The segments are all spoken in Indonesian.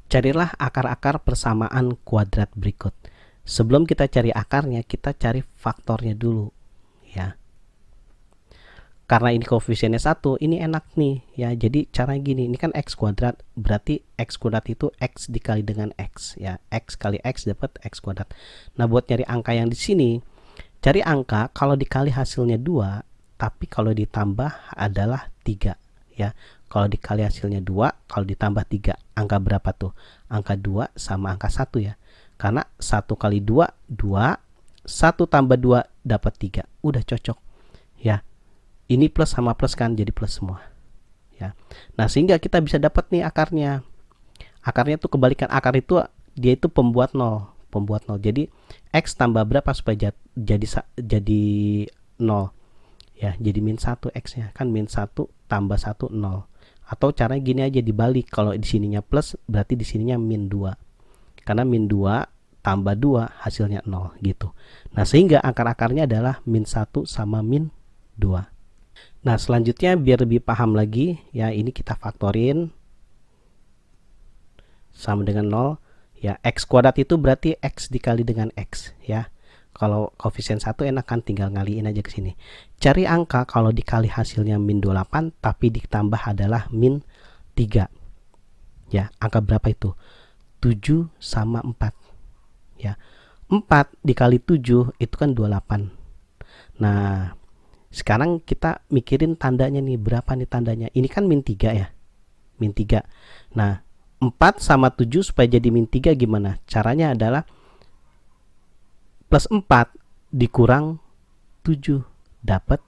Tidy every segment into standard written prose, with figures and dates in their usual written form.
Carilah akar-akar persamaan kuadrat berikut. Sebelum kita cari akarnya, kita cari faktornya dulu, ya. Karena ini koefisiennya 1, ini enak nih, ya. Jadi caranya gini, ini kan x kuadrat, berarti x kuadrat itu x dikali dengan x, ya. X kali x dapat x kuadrat. Nah, buat nyari angka yang di sini, cari angka kalau dikali hasilnya 2, tapi kalau ditambah adalah 3, ya. Kalau dikali hasilnya 2, kalau ditambah 3, angka berapa tuh? Angka 2 sama angka 1, ya. Karena 1 kali 2, 2, 1 tambah 2 dapat 3. Udah cocok, ya. Ini plus sama plus kan, jadi plus semua, ya. Nah, sehingga kita bisa dapat nih akarnya. Akarnya tuh kebalikan, akar itu dia itu pembuat 0, Jadi x tambah berapa supaya jadi 0? Ya, jadi min 1 x-nya. Kan min 1 tambah 1 0. Atau caranya gini aja, dibalik. Kalau di sininya plus, berarti di sininya min 2. Karena min 2 tambah 2 hasilnya 0 gitu. Nah, sehingga akar-akarnya adalah min 1 sama min 2. Nah, selanjutnya biar lebih paham lagi, ya, ini kita faktorin sama dengan 0, ya. X kuadrat itu berarti x dikali dengan x, ya. Kalau koefisien 1 enak kan, tinggal ngaliin aja ke sini. Cari angka kalau dikali hasilnya min 28 tapi ditambah adalah min 3. Ya, angka berapa itu? 7 sama 4. Ya. 4 dikali 7 itu kan 28. Nah, sekarang kita mikirin tandanya nih, berapa nih tandanya? Ini kan min 3, ya. Min 3. Nah, 4 sama 7 supaya jadi min 3 gimana? Caranya adalah plus 4 dikurang 7 dapat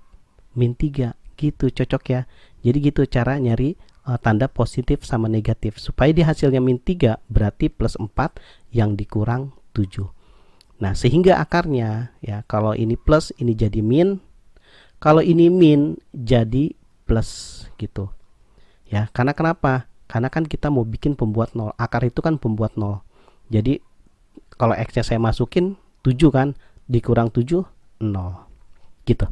min 3. Gitu, cocok ya. Jadi gitu cara nyari tanda positif sama negatif. Supaya di hasilnya min 3 berarti plus 4 yang dikurang 7. Nah, sehingga akarnya, ya, kalau ini plus ini jadi min, kalau ini min jadi plus gitu. Ya, karena kenapa? Karena kan kita mau bikin pembuat 0. Akar itu kan pembuat 0. Jadi kalau x-nya saya masukin 7 kan, dikurang 7 0 gitu.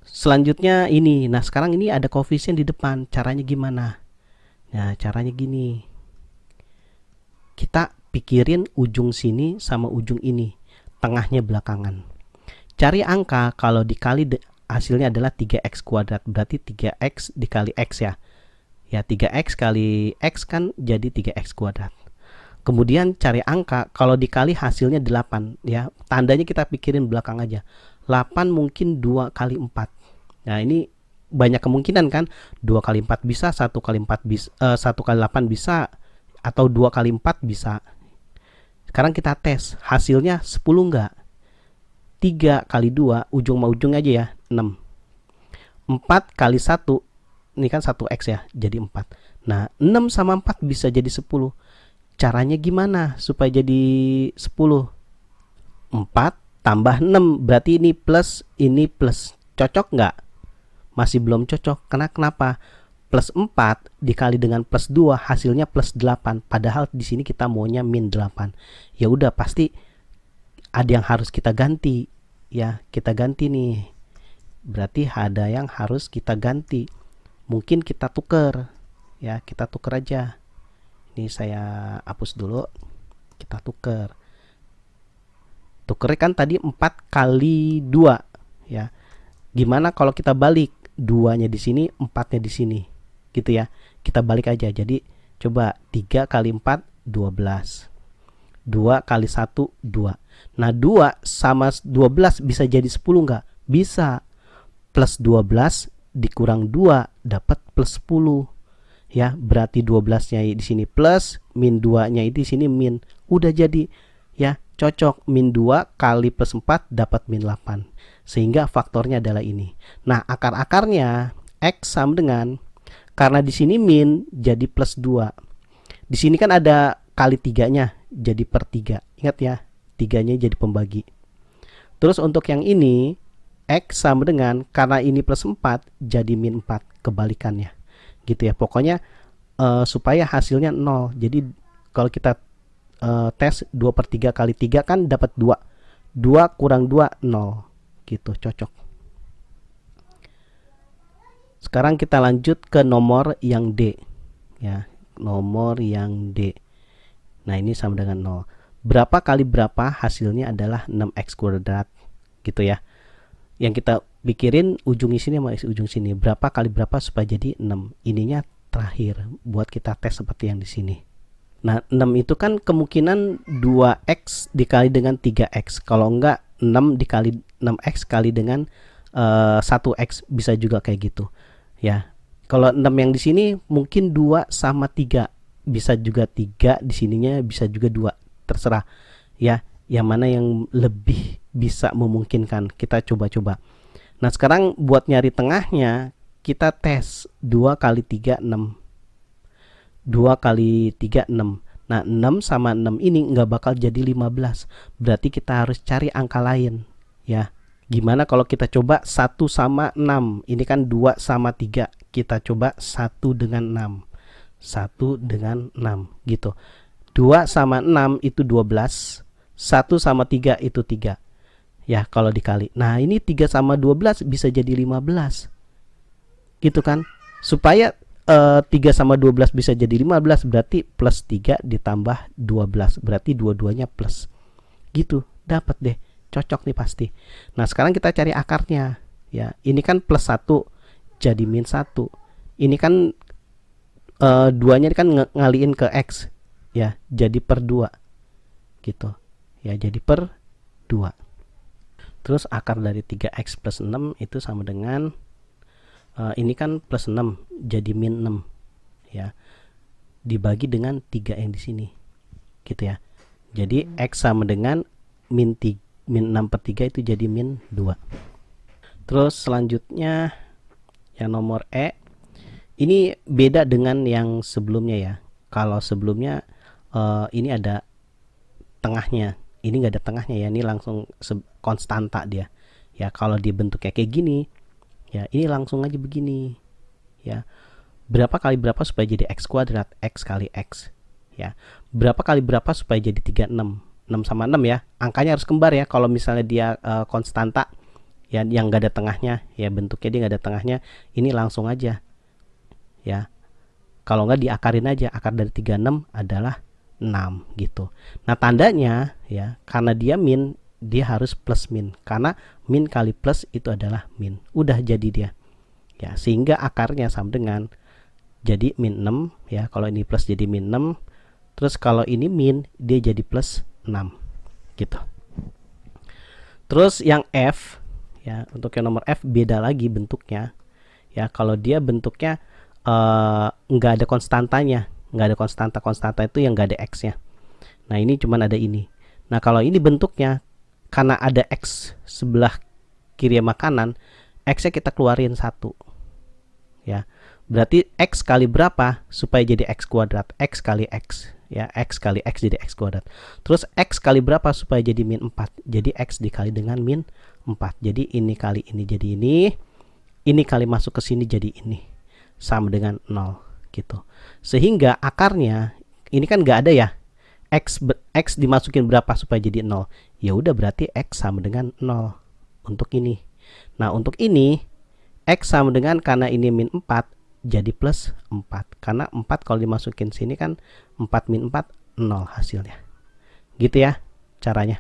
Selanjutnya ini, nah sekarang ini ada koefisien di depan, caranya gimana? Nah, caranya gini, kita pikirin ujung sini sama ujung ini, tengahnya belakangan. Cari angka kalau dikali hasilnya adalah 3x kuadrat, berarti 3x dikali x, ya. Ya, 3x kali x kan jadi 3x kuadrat. Kemudian cari angka kalau dikali hasilnya 8, ya. Tandanya kita pikirin belakang aja. 8 mungkin 2 kali 4. Nah, ini banyak kemungkinan kan. 2 kali 4 bisa, 1 kali 4 bisa, 1 kali 8 bisa, atau 2 kali 4 bisa. Sekarang kita tes, hasilnya 10 enggak? 3 kali 2, ujung sama ujung aja ya, 6. 4 kali 1, ini kan 1x ya, jadi 4. Nah, 6 sama 4 bisa jadi 10. Caranya gimana supaya jadi 10? 4 tambah 6, berarti ini plus, ini plus. Cocok nggak? Masih belum cocok. Kenapa? Plus 4 dikali dengan plus 2 hasilnya plus 8. Padahal di sini kita maunya min 8. Ya udah, pasti ada yang harus kita ganti. Ya, kita ganti nih. Berarti ada yang harus kita ganti. Mungkin kita tuker. Ya, kita tuker aja. Ini saya hapus dulu. Kita tuker. Tukernya kan tadi 4 kali 2, ya. Gimana kalau kita balik? 2-nya di sini, 4-nya di sini. Gitu ya. Kita balik aja. Jadi coba 3 kali 4 12. 2 kali 1 2. Nah, 2 sama 12 bisa jadi 10 enggak? Bisa. Plus 12 dikurang 2 dapat plus 10. Ya, berarti 12-nya di sini plus, min 2-nya di sini min. Udah jadi, ya, cocok. Min 2 kali plus 4 dapat min 8. Sehingga faktornya adalah ini. Nah, akar-akarnya x sama dengan, karena di sini min jadi plus 2. Di sini kan ada kali 3-nya, jadi per 3. Ingat ya, 3-nya jadi pembagi. Terus untuk yang ini, x sama dengan, karena ini plus 4 jadi min 4, kebalikannya. Gitu ya, pokoknya supaya hasilnya 0. Jadi kalau kita tes 2/3 kali 3 kan dapat 2. 2 kurang 2 0 gitu, cocok. Sekarang kita lanjut ke nomor yang D ya, nomor yang D. Nah ini sama dengan 0. Berapa kali berapa hasilnya adalah 6x kuadrat gitu ya. Yang kita pikirin ujung sini sama ujung sini, berapa kali berapa supaya jadi 6. Ininya terakhir buat kita tes seperti yang di sini. Nah 6 itu kan kemungkinan 2x dikali dengan 3x. Kalau enggak 6 dikali 6x kali dengan 1x, bisa juga kayak gitu ya. Kalau 6 yang di sini mungkin 2 sama 3, bisa juga 3 di sininya, bisa juga 2, terserah ya, yang mana yang lebih bisa memungkinkan. Kita coba-coba. Nah sekarang buat nyari tengahnya, kita tes 2 kali 3 6. 2 kali 3 6. Nah 6 sama 6 ini nggak bakal jadi 15. Berarti kita harus cari angka lain ya. Gimana kalau kita coba 1 sama 6. Ini kan 2 sama 3. Kita coba 1 dengan 6. 1 dengan 6 gitu. 2 sama 6 itu 12. 1 sama 3 itu 3 ya kalau dikali. Nah ini 3 sama 12 bisa jadi 15 gitu kan. Supaya 3 sama 12 bisa jadi 15, berarti plus 3 ditambah 12, berarti dua-duanya plus gitu. Dapat deh, cocok nih pasti. Nah sekarang kita cari akarnya ya. Ini kan plus 1 jadi min 1. Ini kan 2-nya kan ngaliin ke x ya, jadi per 2 gitu ya, jadi per 2. Terus akar dari 3x plus 6 itu sama dengan ini kan plus 6 jadi min 6 ya, dibagi dengan 3 yang di sini gitu ya. Jadi x sama dengan min 6 per 3 itu jadi min 2. Terus selanjutnya yang nomor E, ini beda dengan yang sebelumnya ya. Kalau sebelumnya ini ada tengahnya, ini nggak ada tengahnya ya, ini langsung konstanta dia ya. Kalau dia bentuknya kayak gini ya, ini langsung aja begini ya. Berapa kali berapa supaya jadi x kuadrat? X kali x ya. Berapa kali berapa supaya jadi 36? 6 sama 6 ya, angkanya harus kembar ya. Kalau misalnya dia konstanta ya, yang nggak ada tengahnya ya, bentuknya dia nggak ada tengahnya, ini langsung aja ya. Kalau nggak diakarin aja, akar dari 36 adalah 6 gitu. Nah tandanya ya, karena dia min, dia harus plus min, karena min kali plus itu adalah min. Udah jadi dia ya, sehingga akarnya sama dengan jadi min 6 ya. Kalau ini plus jadi min 6, terus kalau ini min dia jadi plus 6 gitu. Terus yang F ya, untuk yang nomor F beda lagi bentuknya ya. Kalau dia bentuknya nggak ada konstantanya, nggak ada konstanta itu yang nggak ada x nya. Nah ini cuman ada ini. Nah kalau ini bentuknya, karena ada x sebelah kiri sama kanan, x nya kita keluarin 1 ya. Berarti x kali berapa supaya jadi x kuadrat? X kali x ya, x kali x jadi x kuadrat. Terus x kali berapa supaya jadi min 4? Jadi x dikali dengan min 4. Jadi ini kali ini jadi ini kali masuk ke sini jadi ini, sama dengan 0 gitu. Sehingga akarnya ini kan nggak ada ya, x dimasukin berapa supaya jadi 0? Ya udah, berarti x sama dengan 0 untuk ini. Nah untuk ini x sama dengan, karena ini min 4 jadi plus 4, karena 4 kalau dimasukin sini kan 4 min 4 0 hasilnya gitu ya caranya.